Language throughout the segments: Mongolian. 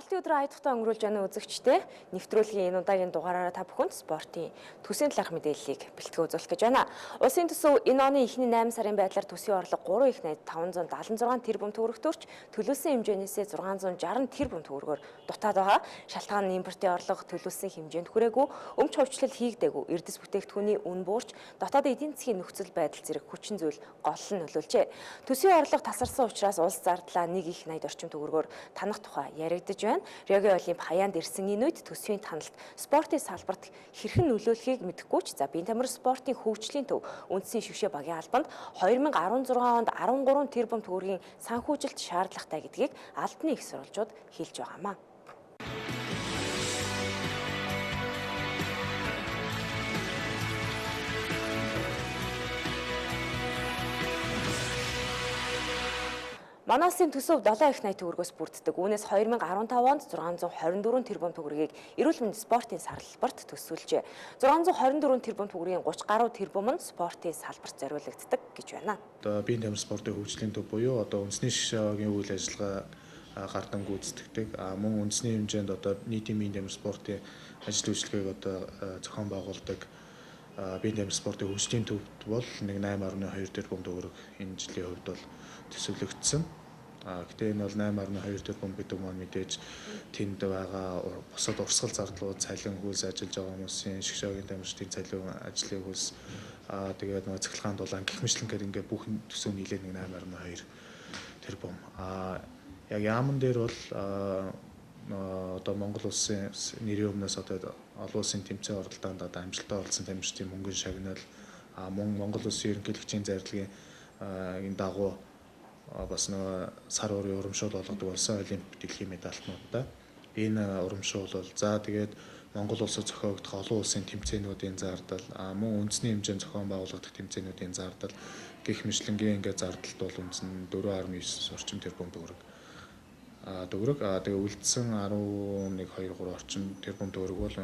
Амралтын өдрөө аятахтай өнгөрүүлж байгаа үзэгчдээ нэвтрүүлгийн энэ удаагийн дугаараараа та бүхэнд спортын төсвийн талаарх мэдээллийг бэлтгэн үзүүлэх гэж байна. Улсын төсөв энэ оны эхний 8 сарын байдлаар төсвийн орлого 3 их найд 576 тэрбум төгрөгтөрч төлөвлөсөн хэмжээнээсээ 660 тэрбум төгрөгөөр дутаад байгаа. Шалтгаан нь импортын орлого төлөвлөсөн хэмжээнд хүрээгүй, өмч хувьчлал хийгдээгүй, эрдэс бүтээгдэхүүний үн буурч, дотоодын эдийн засгийн нөхцөл байдал зэрэг хүчин зүйл гол нь нөлөөлжээ. Төсвийн орлого тасарсан учраас улс зардлаа 1 их найд орчим төгрөгөөр танах тухай яригдж байна. Риогийн олимп хаяанд ирсэн энэ үед төсвийн таналт спортын салбарт хэрхэн нөлөөлөхийг мэдэхгүй ч биеийн тамир спортын хөгжлийн төв үндэсний шигшээ багийн албанд 2016 онд 13 тэрбум төгрөгийн санхүүжилт шаардлагатай гэдгийг албаны их сурвалжууд хэлж байгаамаа. Манай улсын төсөв 7 их найд төгрөгөөс бүрддэг. Үүнээс 2015 онд 624 тэрбум төгрөгийг эрүүл мэндийн спортын салбарт төсвөлжээ. 624 тэрбум төгрөгийн 30 гаруй тэрбум нь спортын салбарт зориулагддаг гэж байна. Одоо биеийн тамир спортын хөгжлийн төв буюу одоо үндэсний шгшээгийн үйл ажиллагаа гардан гүйцэтгэдэг. Мөн үндэсний хэмжээнд одоо нийтийн биеийн тамир спортын ажил үйлчилгээг одоо зохион байгуулдаг. Биеийн тамир спортын хөгжлийн төвд бол 8.2 тэрбум төгрөг энэ жилийн хувьд бол төсвөлөгдсөн. Гэтэ энэ бол 8.2 тэрбум гэдэг маань мэдээж тэнд байгаа бусад урсгал зардлууд, цалин хөлс ажиллаж байгаа хүмүүсийн шгшээгийн тамирчдын цалин ажлын хөлс тэгээд нөгөө цахилгаан дулаан гэх мэтлэнгээр ингээд бүх төсөв нийлээд 8.2 тэрбум. Яг яамн дээр бол одоо Монгол улсын нэрийн өмнөөс одоо олон улсын тэмцээн оролдоонд одоо амжилттай олсон тамирчдын мөнгөн шагнал мөн Монгол улсын ерөнхийлөгчийн зарилгын энэ дагуу бас нэг сар уурын урамшуул болгодог болсон олимп дэлхийн медалтнуудаа энэ урамшуул бол за тэгээд Монгол улсад зохиогдох олон улсын тэмцээнүүдийн зардал мөн үндэсний хэмжээнд зохион байгуулагдах тэмцээнүүдийн зардал гэх мэтлэнгийн ингээд зардалт бол үндсэн 4.9 орчим тэрбум төгрөг. Тэгээ үлдсэн 11.2 орчим тэрбум төгрөг бол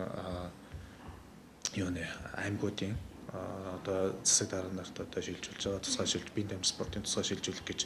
юуны аймагуудын одоо засаг дарга нарт одоо шилжүүлж байгаа тусгай шилж биеийн тамир спортын тусгай шилжүүлэх гэж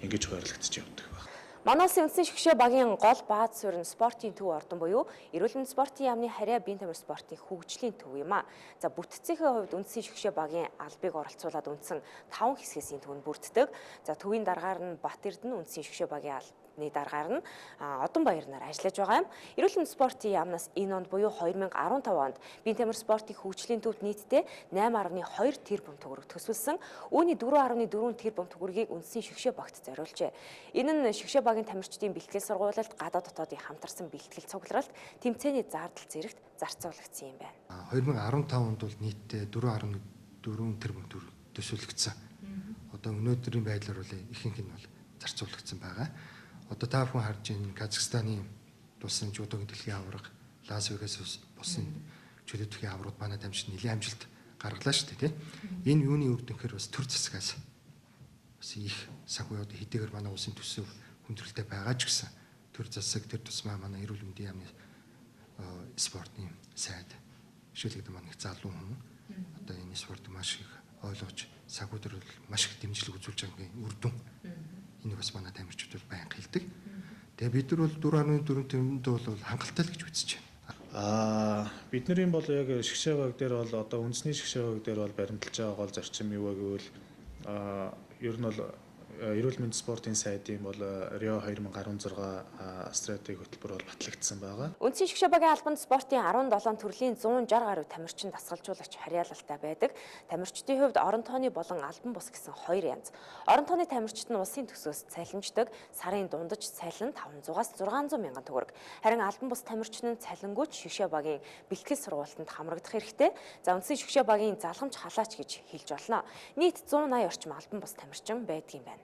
ингэж хуваарлагдчих явдаг байна. Манай улсын үндэсний шгшээ багийн гол бааз суурь нь спортын төв ордон буюу эрүүл мэндийн спортын яамны харьяа биеийн тамир спортын хөгжлийн төв юм а. За бүтцийнхээ хувьд үндэсний шгшээ багийн албыг оролцуулаад үндсэн 5 хэсгээс энэ төв нь бүрддэг. За төвийн даргаар нь Бат Эрдэнэ үндэсний шгшээ багийн албаны даргаар нь Одон баяр нар ажиллаж байгаа юм. Эрүүл мэндийн спортын яамнаас энэ онд буюу 2015 онд биеийн тамир спортын хөгжлийн төвд нийтдээ 8.2 тэрбум төгрөг төсвөлсөн. Үүний 4.4 тэрбум төгрөгийг үндэсний шгшээ багт зориулжээ. Энэ нь шгшээ багийн тамирчдын бэлтгэл сургуулилт, гадаад дотоодын хамтарсан бэлтгэл цугларалт, тэмцээний зардал зэрэгт зарцуулагдсан юм байна. 2015 онд бол нийтдээ 4.4 тэрбум төгрөг төсвөлөгдсөн. Одоо өнөөдрийн байдлаар бол ихэнх нь бол зарцуулагдсан байгаа. Одоо та бүхэн харж байна Казахстаны тулсан жүдогийн дэлхийн аварга, Лас Вегас болсон чөлөөтгийн аваргууд манай тамирчид нэлээд амжилт гаргалаа шүү дээ, тийм. Энэ юуны үр дүнхээр бас төр засгаас бас их санхүү одоо хэдийгээр манай улсын төсөв хүндрэлтэй байгаа ч гэсэн төр засаг тэр тусмаа манай эрүүл мэндийн яамны спортын сайд шилэгдэн манай залуу хүн одоо энэ спортыг маш их ойлгож санхүү төр маш их дэмжлэг үзүүлж байгаагийн үр дүн энийг бас манай тамирчид бол байнга хэлдэг. Тэгээ бид нар бол 4.4 тэрбумд бол хангалттай л гэж үзэж байна. Бидний бол яг шгшээ баг дээр бол одоо үндэсний шгшээ баг дээр бол баримталж байгаа гол зарчим юу вэ гэвэл ер нь бол эрүүл мэндийн спортын сайдын бол Рио 2016 стратеги хөтөлбөр бол батлагдсан байгаа. Үндэсний шгшээ багийн албанд спортын 17 төрлийн 160 гаруй тамирчин дасгалжуулагч харьяалалтай байдаг. Тамирчдын хувьд орон тооны болон албан бус гэсэн хоёр янз. Орон тооны тамирчид нь улсын төсөөс цалинждаг. Сарын дундаж цалин 500-аас 600 мянган төгрөг. Харин албан бус тамирчин нь цалингүйч шгшээ багийн бэлтгэл сургуультанд хамрагдах хэрэгтэй. За үндэсний шгшээ багийн залхамж халаач гэж хэлж болно. Нийт 180 орчим албан бус тамирчин байдаг юм байна.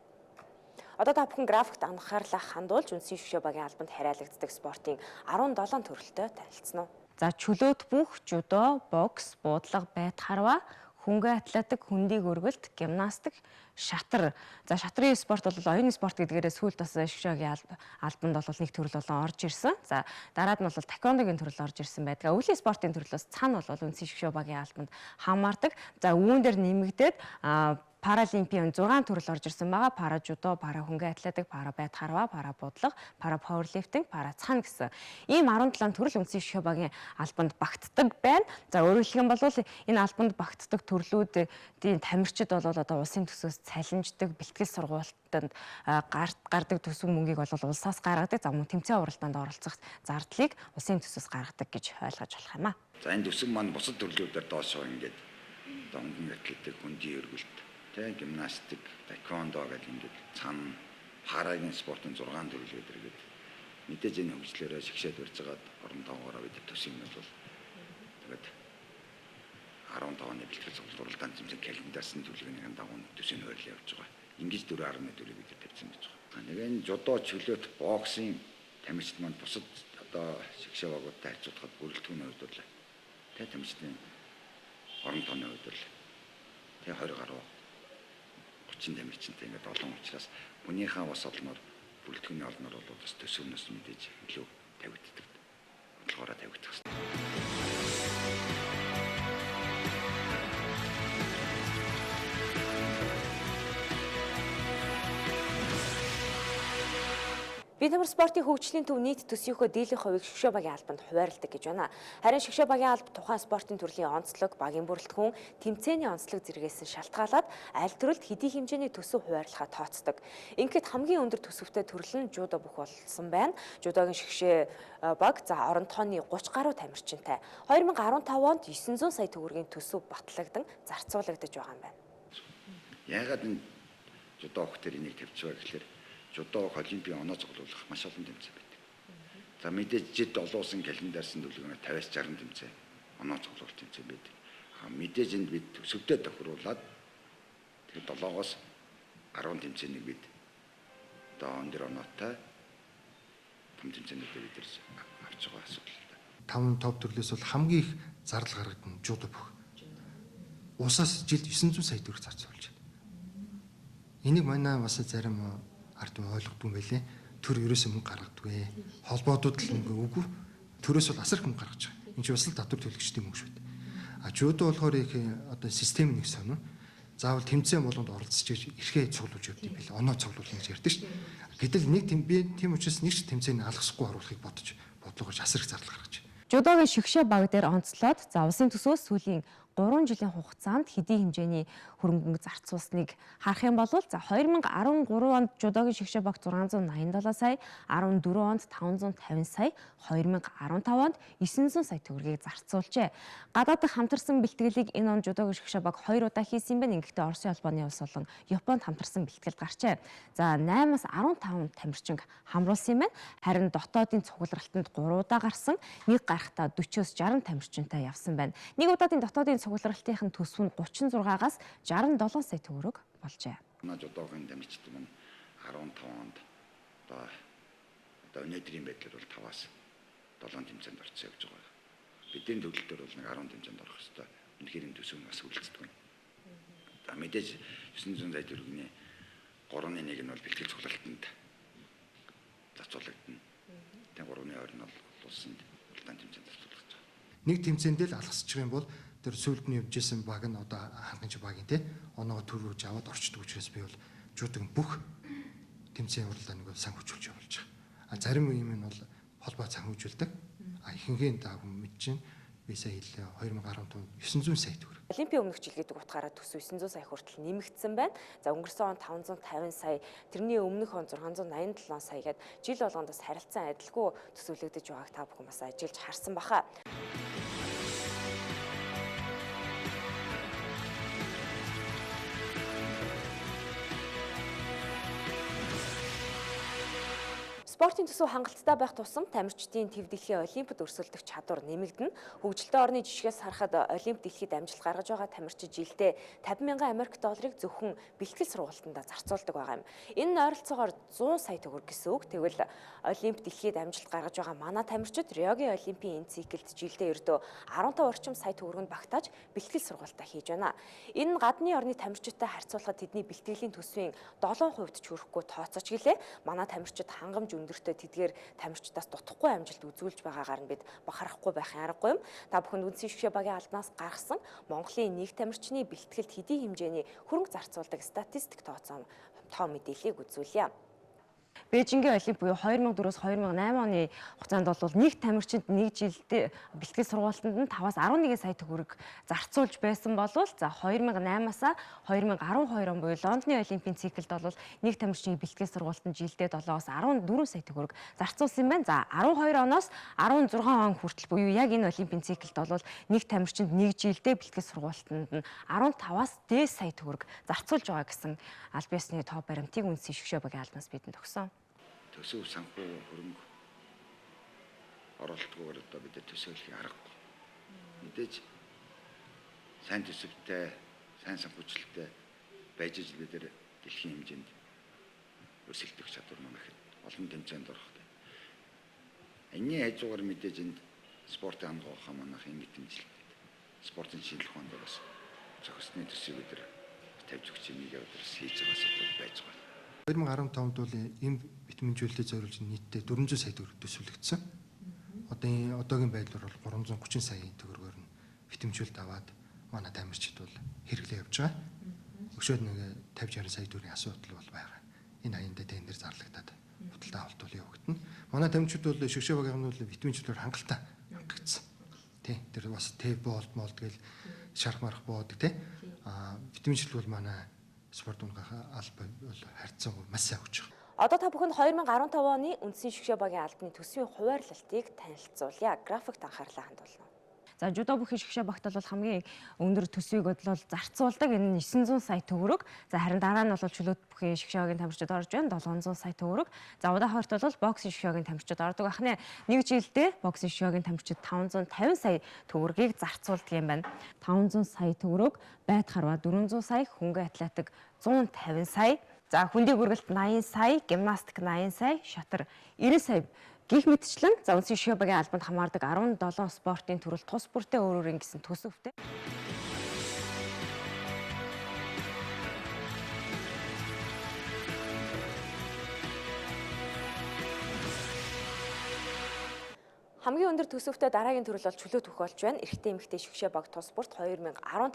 Одоо та бүхэн графикт анхаарлаа хандуулж үндэсний шгшээ багийн албанд харьяалагддаг спортын 17 төрөлтэй танилцсан уу? За чөлөөт бүх, жудо, бокс, буудлага, байд харва, хөнгөн атлетик, хүндийг өргөлт, гимнастик, шатар. За шатрын спорт бол оюуны спорт гэдгээрээ сүүлд бас шгшээгийн албанд бол нэг төрөл болон орж ирсэн. За дараад нь бол таквондогийн төрөл орж ирсэн байдаг. Өвлийн спортын төрлөөс цаана бол үндэсний шгшээ багийн албанд хамаардаг. За үүн дээр нэмэгдээд Паралимпийн 6 төрөл орж ирсэн байгаа. Пара жудо, пара хөнгөн атлетик, пара байд харва, пара бодлого, пара пауэрлифтинг, пара цана гэсэн ийм 17 төрөл үндсэн шишгэ багийн албанд багтдаг байна. За өөрөөр хэлэх юм бол энэ албанд багтдаг төрлүүдийн тамирчид бол одоо улсын төсөөс цалинждаг, бэлтгэл сургуультанд гардаг төсөв мөнгийг бол улсаас гаргадаг. За мөн тэмцээн уралдаанд оролцох зардлыг улсын төсөөс гаргадаг гэж ойлгож болох юм аа. За энэ төсөв маань бусад төрлүүдээр доошоо ингээд хөнгөн атлетик, хүндийн эргүүлт, гимнастик, таеквондо гэдэг ингээд цана парагийн спортын 6 төрөл гэдэг. Мэдээж энэ хөгжлөөрөө шигшээд барьж байгаад орон тоогоороо бид төсөв юм бол тэгээд 15 оны бэлтгэл сургалтын тэмцээн календараас нь төлөвийн дагуу төсөв нь хойрлоо явж байгаа. Ингэж 4.4 бид тавьсан гэж байгаа. Нэг энэ жудо, чөлөөт, боксing тамирчид маань бусад одоо шигшээ багуудтай харьцуулахад бүрэлдэхүүний хувьд бол тамирчдын орон тооны хувьд бол 20 гаруй 30 тамирчинтай ингээд олон учраас хүнийхээ бас олноор бүрэлдэхүүний олноор бол бас төсөвнөөс мэдээж илүү тавигддаг. Бодлогоороо тавигдах хэрэгтэй. Би тамир спортын хөгжлийн төв нийт төсвийнхөө дийлэнх хувийг шгшөө багийн албанд хуваарлдаг гэж байна. Харин шгшөө багийн албад тухайн спортын төрлийн онцлог, багийн бүрэлдэхүүн, тэмцээний онцлог зэрэгээс нь шалтгаалаад аль төрөлд хэдий хэмжээний төсөв хуваарлахаа тооцдог. Ингээд хамгийн өндөр төсөвтэй төрөл нь жудо бүх болсон байна. Жудогийн шгшөө баг орон тооны 30 гаруй тамирчинтай 2015 онд 900 сая төгрөгийн төсөв батлагдсан зарцуулагдаж байгаа юм байна. Яагаад энэ жудо хөхтөр энийг тавьж байгаа гэхээр жудо олимпийн оноо цуглуулах маш олон тэмцээн байдаг. За мэдээж жид олуулсан календарс нь төлөвлөгөө 50-60 тэмцээн оноо цуглуулах тэмцээн байдаг. Мэдээж энд бид төсөвтэй тохируулаад тэгээд 7-оос 10 тэмцээнийг бид одоо он дэр оноотой том тэмцээнүүдээр бид авч байгаа асуудал. 5 топ төрлөөс бол хамгийн их зардал гаргадаг нь жудо бүх. Усаас жилд 900 сая төгрөг зарцуулж байна. Энийг манай бас зарим ард түмэн ойлгохгүй юм байлээ. Төр ерөөсөө мөнгө гаргадаггүй. Холбоодууд л мөнгө үгүй. Төрөөс бол асар их мөнгө гаргаж байгаа. Энд чинь бас л татвар төлөгчдийн мөнгө шүү дээ. Жудо болохоор их одоо систем нэг сонин. Заавал тэмцээн болгонд оролцож эрхээ цуглуулж явд юм билээ. Оноо цуглуулна гэж ярьдаг шүү дээ. Гэтэл нэг би тийм учраас нэг ч тэмцээний алгасахгүй оруулахыг бодлогож асар их зардал гаргаж байна. Жудогийн шгшөө баг дээр онцлоод улсын төсөөс сүүлийн 3 жилийн хугацаанд хэдий хэмжээний хөрөнгө зарцуулсныг харах юм бол 2013 онд жудогийн шгшөө баг 687 сая, 14 онд 550 сая, 2015 онд 900 сая төгрөгийг зарцуулжээ. Гадаадд хамтарсан бэлтгэлийг энэ он жудогийн шгшөө баг 2 удаа хийсэн юм байна. Ингэхдээ Оросын холбооны улс болон Японд хамтарсан бэлтгэлд гарчээ. За 8-аас 15 тамирчин хамруулсан юм байна. Харин дотоодын цугларалтанд 3 удаа гарсан. Нэг гарахтаа 40-оос 60 тамирчинтай явсан байна. Нэг удаагийн дотоодын цугларалтын төсөв нь 36-аас 67 сая төгрөг болжээ. Жудогийн тамирчид маань 15 онд одоо өнөөдрийн байдлаар бол 5-аас 7 тэмцээнд орцсон явж байгаа. Бидний төвлөлтөөр бол нэг 10 тэмцээнд орох хэрэгтэй. Үнэхээр энэ төсөв бас үлддэг байна. За мэдээж 900 сая төгрөгийн 3.1 нь бол бэлтгэл цуглаалтанд зарцуулагдана. Тэгээ 3.2 нь бол улсанд улдаан тэмцээнд зарцуулагдаж байгаа. Нэг тэмцээндээ л алгасчих юм бол тэр сүүлдний явжсэн баг нь одоо хангамж багийн те оноо төр рүүж аваад орчдөг учраас би бол жудаг бүх тэмцээн уралдааныг бол санхүүжүүлж явуулж байгаа. Зарим юм нь бол холбоо санхүүжүүлдэг. Ихэнх та хүн мэдчихээн би сая хэллээ 2015 900 сая төгрөг. Олимпийн өмнөх жил гэдэг утгаараа төсөв 900 сая хүртэл нэмэгдсэн байна. За өнгөрсөн он 550 сая, тэрний өмнөх он 687 сая гээд жил болгонд бас харилцан адилгүй төсөвлөгдөж байгааг та бүхэн бас ажиллаж харсан баха. Спортын төсөв хангалттай байх тусам тамирчдын төв дэлхийн олимпиад өрсөлдөх чадвар нэмэгдэнэ. Хөгжилтэй орны жишгээс харахад олимп дэлхийд амжилт гаргаж байгаа тамирчид жилдээ 50,000 Америк долларыг зөвхөн бэлтгэл сургалтанд зарцуулдаг байгаа юм. Энэ нь ойролцоогоор 100 сая төгрөг гэсэн үг. Тэгвэл олимп дэлхийд амжилт гаргаж байгаа манай тамирчид Риогийн олимпийн энэ циклд жилдээ ердөө 15 орчим сая төгрөгөнд багтааж бэлтгэл сургалтаа хийж байна. Энэ нь гадны орны тамирчидтай харьцуулахад тэдний бэлтгэлийн төсвийн 7% ч хүрэхгүй тооцооч гэлээ. Манай тамирчид хангамж өндөртэй тэдгээр тамирчдаас дутхгүй амжилт үзүүлж байгаагаар нь бид бахарахгүй байхын аргагүй юм. Та бүхэнд үндсэн шгшээ багийн албанаас гаргасан Монголын нэг тамирчны бэлтгэлд хэдийн хэмжээний хөрөнгө зарцуулдаг статистик тооцоо мэдээллийг үзүүлье. Бээжингийн олимп буюу 2004-өөс 2008 оны хугацаанд бол нэг тамирчинд нэг жилдээ бэлтгэл сургалтанд нь 5-аас 11 сая төгрөг зарцуулж байсан болвол за 2008-аас 2012 он буюу Лондоны олимпийн циклд бол нэг тамирчны бэлтгэл сургалтанд жилдээ 7-аас 14 сая төгрөг зарцуулсан юм байна. За 12 оноос 16 он хүртэл буюу яг энэ олимпийн циклд бол нэг тамирчинд нэг жилдээ бэлтгэл сургалтанд нь 15-аас дээш сая төгрөг зарцуулж байгаа гэсэн аль биесны тоо баримтыг үндсэн шгшээ багийн албанаас бидэнд өгсөн. Төсөв санхүү хөрөнгө оролтгоор одоо бид төсөөлөхийг аргагүй. Мэдээж сайн төсөвтэй, сайн санхүүжилттэй байж ижил бид дэлхийн хэмжээнд өсөлтөх чадвар маань их олон тэмцээнд орохтой. Энэний хажуугаар мэдээж энд спортын хамгаалах манайх мэдрэмжлэлтэй. Спортын шинжилх ухаанд бас зохисны төсвийг бид тавьж өгч энийг бас хийж байгаа асуудал байж байгаа. 2015 бол ийм битэмжүүлэлтэд зориулж нийтдээ 400 сая төгрөг төсвөлөгдсөн. Одоогийн байдлаар бол 330 саяын төгрөгөөр нь битэмжүүлэлт аваад манай тамирчид бол хэрэглээ явж байгаа. Өшөөд нэг 50-60 сая төгрөгийн асуудал бол байгаа. Энэ аяндаа тендер зарлагдаад худалдаа авалт бол явагдана. Манай тамирчид бол шгшээ багийн бол битэмжүүлэлтээр хангалттай хангагдсан. Тий. Тэр бас тэв болт молд гэл шарх марх боодаг тий. Битэмжүүлэлт бол манай спорт унгахаа алба бол харьцан маш сайн өгч байгаа. Одоо та бүхэнд 2015 оны үндсэн шгшээ багийн албаны төсвийн хуваарлалтыг танилцуулъя. Графикт анхаарлаа хандуулна. За жудо бүхий шгшээ багт бол хамгийн өндөр төсвийг бол зарцуулдаг. Энэ нь 900 сая төгрөг. За харин дараа нь бол чөлөөт бүхий шгшээ багийн тамирчид орж байна. 700 сая төгрөг. За удаахаарт бол боксing шгшээ багийн тамирчид ордог. Ахны нэг жилдээ боксing шгшээ багийн тамирчид 550 сая төгрөгийг зарцуулдаг юм байна. 500 сая төгрөг, байд харва 400 сая, хөнгө атлетик 150 сая. За хүндий бүргэлт 80 сая, гимнастик 80 сая, шатар 90 сая гих мэтчлэн за үндсэн шгшээ багийн албанд хамаардаг 17 спортын төрөл тус бүртээ өөр өөр ингэсэн төсөвтэй. Хамгийн өндөр төсөвтэй дараагийн төрөл бол чөлөөт бүх болж байна. Эрэгтэй эмэгтэй шгшээ баг тус бүрт 2015 онд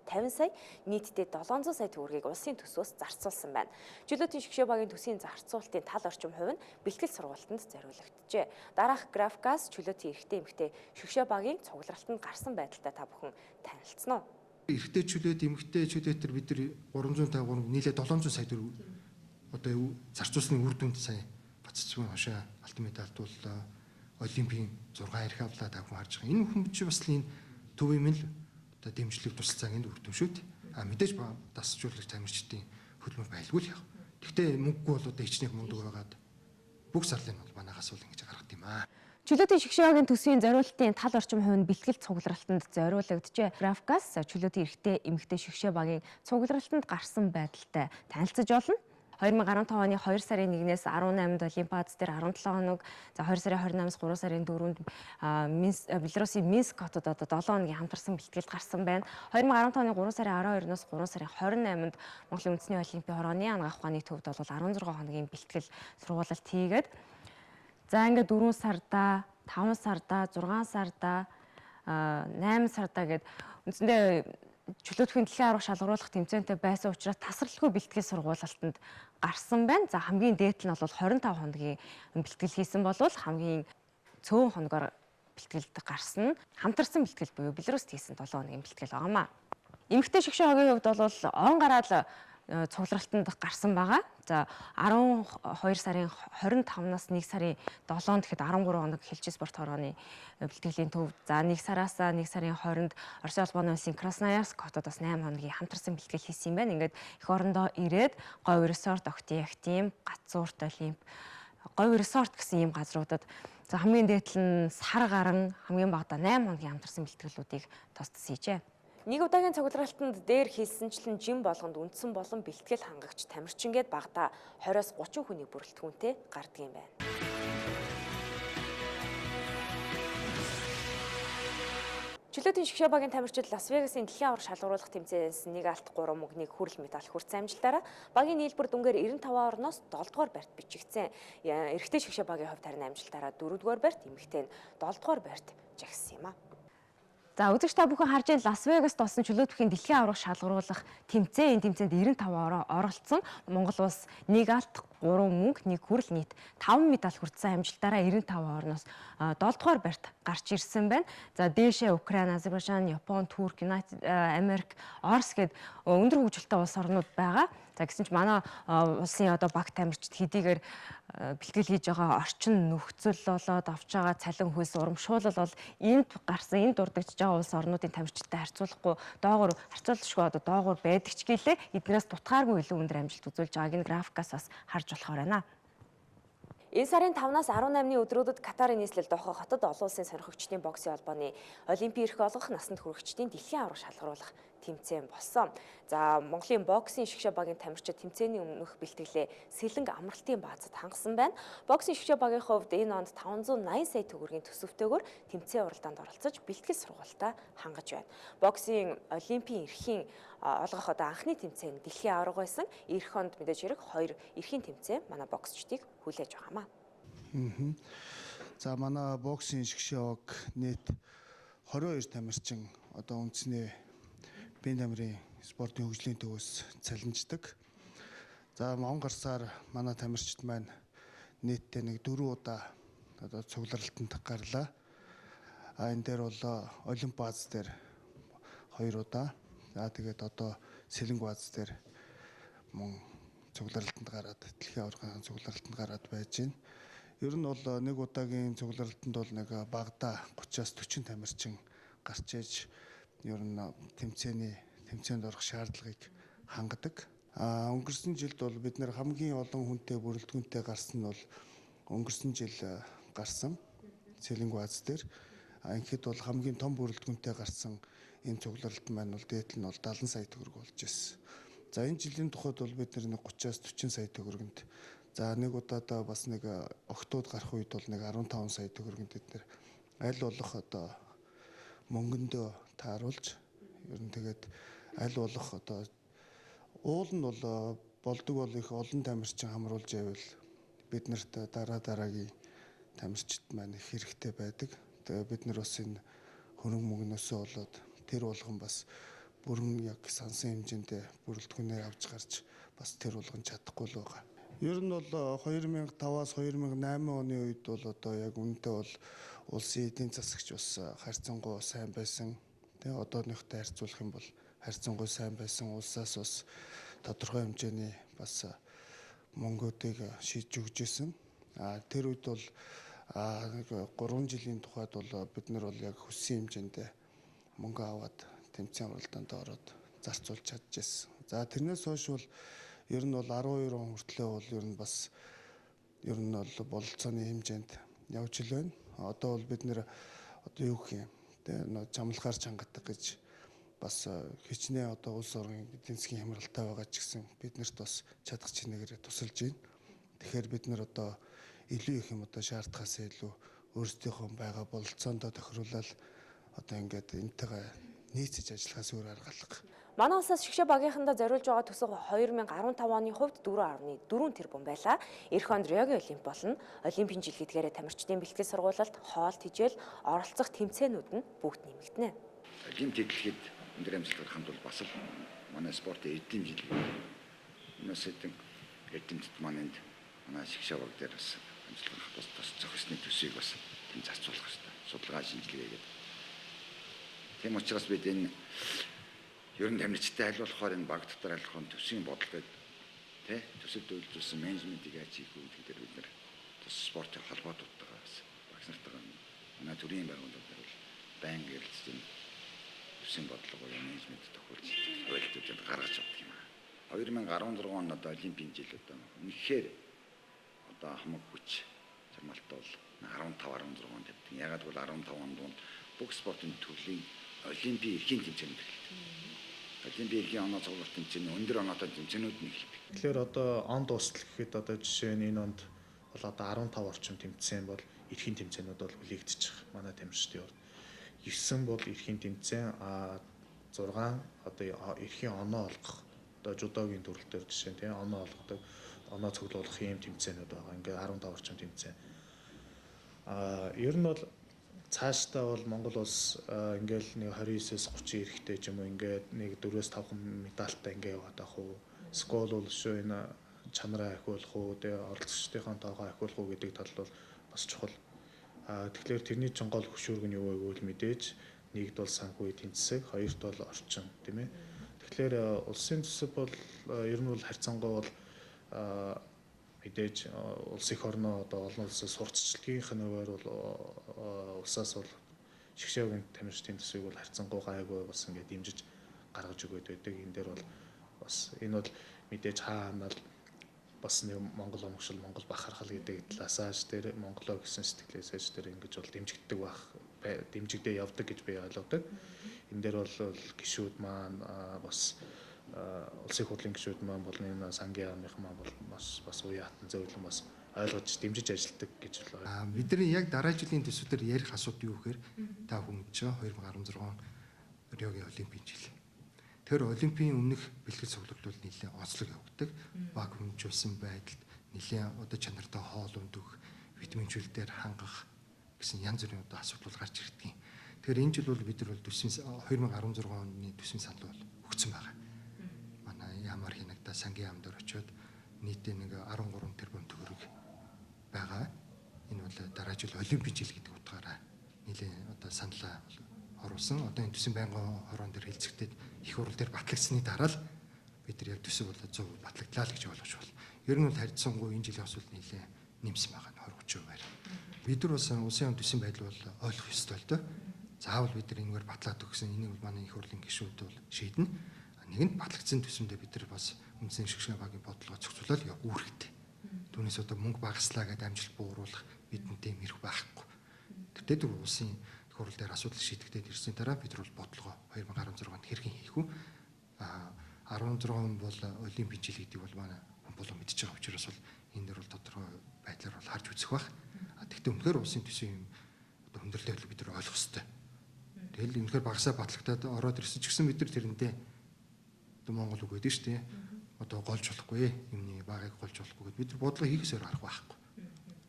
350 сая, нийтдээ 700 сая төгрөгийг улсын төсвөөс зарцуулсан байна. Чөлөөтийн шгшээ багийн төсвийн зарцуулалтын тал орчим хувь нь бэлтгэл сургалтанд зориулогджээ. Дараах графикаас чөлөөтийн эрэгтэй эмэгтэй шгшээ багийн цугларалтанд гарсан байдалтай та бүхэн танилцсан уу? Эрэгтэй чөлөөт, эмэгтэй чөлөөт төр бид нар 353 нийлээ 700 сая төгрөг одоо зарцуулсны үр дүнд сая баццгийн хошоо алтан медальт боллоо. Олимпийн 6 эрх авлаа та хүн харж байгаа. Энэ хүмүүс бас л энэ төвийн л одоо дэмжлэг тусалцааг энд өртөм шүү дээ. Мэдээж дасжуулагч тамирчдын хөдөлмөр байлгүй л яах. Гэхдээ мөнгөгүй бол одоо хичнээн мундаг байгаад бүх сарлын бол манайхаас бол ингэж гаргад юм аа. Чөлөөтийн шгшээ багийн төсвийн зориулалтын тал орчим хувь нь бэлтгэл цугларалтанд зориулагджээ. Графикаас чөлөөтийн эрэгтэй эмэгтэй шгшээ багийн цугларалтанд гарсан байдалтай танилцж болно. 2015 оны 2 сарын 1-ээс 18-нд Олимпиад дээр 17 хоног, за 2 сарын 29-аас 3 сарын 4-нд Белорусын Минск хотод одоо 7 хоногийн хамтарсан бэлтгэлд гарсан байна. 2015 оны 3 сарын 12-ноос 3 сарын 28-нд Монголын үндэсний олимпийн хорооны анагаах ухааны төвд бол 16 хоногийн бэлтгэл сургуулалт хийгээд за ингээд 4 сарда, 5 сарда, 6 сарда, 8 сарда гэд үндсэндээ чөлөөтийн дэлхийн арга шалгаруулах тэмцээнтэй байсан учраас тасралтгүй бэлтгэл сургуулалтанд гарсан байна. За хамгийн дээд нь бол 25 хоногийн бэлтгэл хийсэн болвол хамгийн цөөн хоногоор бэлтгэлд гарсан. Хамтарсан бэлтгэл буюу Белоруст хийсэн 7 хоногийн бэлтгэл байгаамаа. Эмэгтэй шгшээ хогийн хувьд бол орон гараал цугларалтанд гарсан байгаа. За 12 сарын 25-наас 1 сарын 7-нд гэхэд 13 хоног хэлчээ спорт хорооны бэлтгэлийн төв. За 1 сараас 1 сарын 20-нд Оросын албаны улсын Красноярск хотод бас 8 хоногийн хамтарсан бэлтгэл хийсэн юм байна. Ингээд эх орондоо ирээд говь resort, Октиягтим, Гацуурт олимп, говь resort гэсэн ийм газруудад за хамгийн дээдл нь сар гарan хамгийн багадаа 8 хоногийн хамтарсан бэлтгэлүүдийг тусдас хийжээ. Нэг удаагийн цугларалтанд дээр хэлсэнчлэн жим болгонд үндсэн болон бэлтгэл хангагч тамирчингээд багадаа 20-30 хүний бүрэлдэхүүнтэй гардаг юм байна. Чөлөөтийн шгшээ багийн тамирчид Лас Вегасын дэлхийн аварга шалгаруулах тэмцээнээс 1 алт 3 мөнгө 1 хүрэл медаль хүртсэн амжилтаараа багийн нийлбэр дүнгээр 95 орноос 7 дугаар байрт бичигдсэн. Эрэгтэй шгшээ багийн хувьд харин амжилтаараа 4 дугаар байрт, эмэгтэй нь 7 дугаар байрт жагссан юм а. За үзэгч та бүхэн харж байгаа Лас Вегаст болсон чөлөөтийн дэлхийн аварга шалгаруулах тэмцээн, энэ тэмцээнд 95 оролцсон. Монгол улс 1 алт 3 мөнгө 1 хүрэл нийт 5 медаль хүртсэн амжилтаараа 95 орноос 7 дугаар байрт гарч ирсэн байна. За дээшээ Украин, Азербайджан, Япон, Турк, Америк, Орос гээд өндөр хөгжилтэй улс орнууд байгаа. За гэсэн чинь манай улсын одоо баг тамирчид хэдийгээр бэлтгэл хийж байгаа орчин нөхцөл болоод авч байгаа цалин хөлс урамшуулал бол энд гарсан, энд дурддагч байгаа улс орнуудын тамирчидтай харьцуулахгүй доогуур харьцуулшгүй одоо доогуур байдаг ч гэлээ эднээс дутгааргүй илүү өндөр амжилт үзүүлж байгааг энэ графикаас бас харж болохоор байна. Энэ сарын 5-аас 18-ны өдрүүдэд Катарын нийслэл Доха хотод олон улсын сонирхогчдын боксын холбооны Олимпийн эрх олгох насанд хүрэгчдийн дэлхийн аварга шалгаруулах тэмцээн болсон. За Монголын боксын шгшээ багийн тамирчид тэмцээний өмнөх бэлтгэлээ Сэлэнг амралтын баазад хангасан байна. Боксын шгшээ багийн хувьд энэ онд 580 сая төгрөгийн төсөвтэйгээр тэмцээн уралдаанд оролцож бэлтгэл сургалтаа хангаж байна. Боксын Олимпийн эрхийн олгох одоо анхны тэмцээн дэлхийн аварга байсан. Эх онд мэдээж хэрэг 2 эрхийн тэмцээн манай боксчдыг хүлээж байгаамаа. За манай боксын шгшээ баг нийт 22 тамирчин одоо үндэсний биеийн тамирын спортын хөгжлийн төвөөс цалинждаг. За Монгол гарсаар манай тамирчид маань нийтдээ нэг 4 удаа одоо цугларалтанд гарлаа. Энэ дээр бол Олимп бааз дээр 2 удаа. За тэгээд одоо Сэлэнг бааз дээр мөн цугларалтанд гараад дэлхийн аваргын цугларалтанд гараад байж байна. Ер нь бол нэг удаагийн цугларалтанд бол нэг багада 30-аас 40 тамирчин гарч иж ер нь тэмцээнд орох шаардлагыг хангадаг. Өнгөрсөн жилд бол бид нэр хамгийн олон хүнтэй бүрэлдэхүүнтэй гарсан нь бол өнгөрсөн жил гарсан Сэлэнг бааз дээр. Ингээд бол хамгийн том бүрэлдэхүүнтэй гарсан энэ цугларалт маань бол дээдл нь бол 70 сая төгрөг болж ирсэн. За энэ жилийн тухайд бол бид нэг 30-аас 40 сая төгрөгөнд, за нэг удаадаа бас нэг октод гарах үед бол нэг 15 сая төгрөгөнд бид нэр аль болох одоо мөнгөндөө тааруулж ер нь тэгээд аль болох одоо уул нь бол болдог бол их олон тамирчин хамруулж байвал бид нарт дараагийн тамирчид маань их хэрэгтэй байдаг. Тэгээд бид нар бас энэ хөрөнгө мөнгнөөсөө болоод тэр болгон бас бүрэн яг сансан хэмжээндээ бүрэлдэхүүнээр авч гарч бас тэр болгон чадахгүй л байгаа. Ер нь бол 2005-аас 2008 оны үед бол одоо яг үнэндээ бол улсын эдийн засагч бас харьцангуй сайн байсан. Тэгээ одооныхтой харьцуулах юм бол харьцангуй сайн байсан. Улсаас бас тодорхой хэмжээний бас мөнгөдийг шийдэж өгч ирсэн. Тэр үед бол 3 жилийн тухайд бол бид нар бол яг хүссэн хэмжээндээ мөнгө аваад тэмцээн уралдаанд ороод зарцуулж чадчихсан. За тэрнээс хойш бол ер нь бол 12 он хүртлэе бол ер нь бас ер нь бол бололцооны хэмжээнд явж ил байна. Одоо бол бид нэр одоо юу гэх юм тэ чамлахаар чангадаг гэж бас хичнээн одоо улс орны эдийн засгийн хямралтай байгаа ч гэсэн бид нарт бас чадах чинээгээр тусалж байна. Тэгэхээр бид нар одоо илүү их юм одоо шаардахаас илүү өөрсдийнхөө байгаа бололцоондоо тохируулаад одоо ингээд энтэйгээ нийцэж ажиллахаас өөр арга алга. Манай улсаас шгшээ багийнхандаа зориулж байгаа төсөв 2015 оны хувьд 4.4 тэрбум байлаа. Эх онд Риогийн Олимп болон Олимпийн жилгийдгээрээ тамирчдын бэлтгэл сургуулалт, хоол тэжээл, оролцох тэмцээнүүд нь бүгд нэмэгдэнэ. Олимп тэглэхэд өндөр амжилт гаргахын тулд бас л манай спортын эдийн жилиг өнөөсөдөн эдэмтэд манайд манай шгшээ баг дээр бас амжилт гаргах бас зохисны төсвийг бас тийм зарцуулах хэрэгтэй. Судалгаа шинжилгээгээд. Тийм учраас бид энэ ер нь тамирчтай аль болохоор энэ баг дотор аль болох төсвийн бодлогод тий төсөлд үйлдвэрлэсэн менежментийг яаж хийх вэ гэдэг бид нар спортын холбоотуудтайгаа бас багш нартайгаа манай төрийн байгууллагууд бол байнга ярилцж энэ төсвийн бодлого буюу менежмент тохиолж ойлголтууд гаргаж авдаг юм аа. 2016 онд одоо Олимпийн жил одоо үнэхээр одоо хамаг хүч чармаалтай бол 15-16 онд тавьдаг. Ягаад гэвэл 15 онд бүх спортын төрлийн Олимпийн эрхийн тэмцээнд эхэлдэг. Олимпийн эрхийн оноо цуглах тэмцээн өндөр оноотой тэмцээнүүд нь эхэлдэг. Тэгэхээр одоо он дуустал гэхэд одоо жишээ нь энэ онд бол одоо 15 орчим тэмцээн бол эрхийн тэмцээнүүд бол хүлээгдэж байгаа манай тамирчдын хувьд. 9 бол эрхийн тэмцээн, 6 одоо эрхийн оноо олгох одоо жудогийн төрөл төр жишээ нь тийм оноо олгодог, оноо цуглуулах ийм тэмцээнүүд байгаа. Ингээд 15 орчим тэмцээн. Ер нь бол цаашдаа бол Монгол улс ингээл нэг 29-с 30 эрэхтэй ч юм уу ингээд нэг 4-5 медальтай ингээд яваад байх уу? Скол бол шүү энэ чанараа ахиулах уу, тэгээ оролцогчдын тоогоо ахиулах уу гэдэг тал бол бас чухал. Тэгэхээр тэрний чинь гол хөшүүрэг нь юу вэ гэвэл мэдээж нэгд бол санхүү эдийн засаг, хоёрт бол орчин, тийм ээ. Тэгэхээр улсын төсөв бол ер нь бол харьцангуй бол мэдээж улс их орноо одоо олон улсаас сурталчилгынх нь хувьар бол улсаас бол шгшээгийн тамирчдын төсвийг бол харьцангуй гайгүй бас ингээд дэмжиж гаргаж өгöd байдаг. Энэ дээр бол бас энэ бол мэдээж хаанаа бас нэг Монгол омгшил, Монгол бахархал гэдэг талаасаа дээр Монголоо гэсэн сэтгэлээсээ дээр ингэж бол дэмжигддэг байх, дэмжигдээ явдаг гэж би ойлгодог. Энэ дээр бол гишүүд маань бас улсын хурлын гишүүд маань бол энэ сангийн яамных маань бол бас уян хатан зөвлөн бас ойлгож дэмжиж ажилладаг гэж байна. Бидний яг дараа жилийн төсвөдөр ярих асуудал юу гэхээр та хүн чинь 2016 Риогийн олимпийн жил. Тэр олимпийн өмнөх бэлтгэл цуглуулалт нэлээд онцлог явагддаг. Вакуумжуулсан байдалд нэлээд одоо чанартай хоол ундөх, витаминчүүлэлтээр хангах гэсэн янз бүрийн одоо асуудал гарч ирдэг. Тэгэхээр энэ жил бол бид нар бол 2016 оны төсвийн санал бол өгсөн байгаа. Манай ямар хянагта сангийн яам дээр очиод нийтээ нэг 13 тэрбум төгрөг байгаа. Энэ бол дараа жил олимпийн жил гэдэг утгаараа нэлээд одоо саналаа оруулсан. Одоо энэ төсвийн байнгын хорон дээр хэлцэгдээд их хурл дээр батлагдсны дараа л бид нар яг төсөв бол 100% батлагдлаа л гэж ойлгож байна. Ер нь бол харьцангуй энэ жилийн асуудал нэлээд нэмсэн байгаа нь 20-30%-аар. Бид нар бас улсын төсвийн байдал бол ойлгох ёстой л доо. Заавал бид нар энэгээр батлаад өгсөн. Энийг бол манай их хурлын гишүүд бол шийднэ. Нэгэнд батлагдсан төсөмдөө бид нар бас үндэсний шгшээ багийн бодлогоо зохицуулаад явах хэрэгтэй. Түүнээс одоо мөнгө багаслаа гэдэг амжилт бууруулах бидэнд тийм хэрэг байхгүй. Тэр дээр улсын их хурл дээр асуудал шийдэгдээд ирсний дараа бид нар бол бодлогоо 2016-нд хэрхэн хийх вэ? 16 бол олимпийн жил гэдэг бол манай болоо мэдчихэж байгаа учраас бол энэ дөр бол тодорхой байдлаар бол харж үзэх бах. Тэгвэл үнэхээр улсын төсвийн одоо хүндрэлтэй бид нар ойлгох хэрэгтэй. Тэгэл үнэхээр багасаа батлагтаад ороод ирсэн ч гэсэн бид нар тэрэндээ одоо Монгол үг гэдэг шүү дээ. Одоо голж болохгүй юмны багыг голж болохгүй гэд бид нар бодлого хийхээсээр арга байхгүй.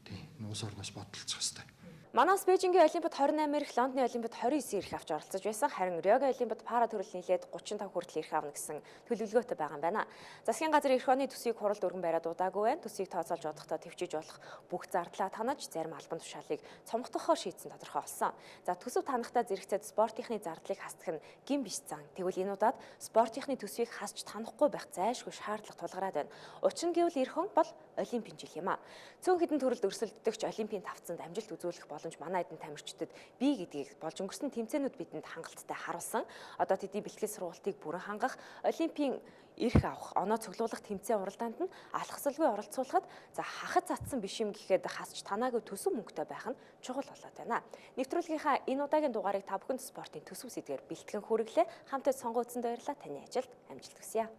Тийм. Улс орноос бодолцох хэрэгтэй. Манайс Бээжингийн Олимпиад 28 ирэх, Лондоны Олимпиад 29 ирэх авч оролцож байсан. Харин Риогийн Олимпиад пара төрөл нийлээд 35 хүртэл ирэх авна гэсэн төлөвлөгөөтэй байгаа юм байна. Засгийн газар эх оны төсвийг хуралд өргөн бариад удаагүй байна. Төсвийг тооцоолж удахтаа төвчиж болох бүх зардлаа танаж зарим албан тушаалыг цомгдохоор шийдсэн тодорхой болсон. За төсөв танахтаа зэрэгцээд спортынхны зардлыг хасдах нь гин биш зан. Тэгвэл энэ удаад спортынхны төсвийг хасч танахгүй байх зайлшгүй шаардлага тулгараад байна. Учир нь гэвэл эх он бол олимпийн жил юм а. Цөөн хэдэн төрөлд өрсөлддөгч олимпийн тавцанд амжилт үзүүлэх боломж манай эдэн тамирчдад бий гэдгийг болж өнгөрсөн тэмцээнүүд бидэнд хангалттай харуулсан. Одоо тэдний бэлтгэл сургалтыг бүрэн хангах, олимпийн эрх авах, оноо цуглуулах тэмцээн уралдаанд нь алхасалгүй оролцуулахад за хахад цацсан биш юм гэхэд хасч танаагүй төсөв мөнгөтэй байх нь чухал болоод байна. Нэвтрүүлгийнхаа энэ удаагийн дугаарыг та бүхэнд спортын төсөв сэдвээр бэлтгэн хүргэлээ. Хамтад сонгогдсонд баярлалаа. Таны ажилд амжилт хүсье.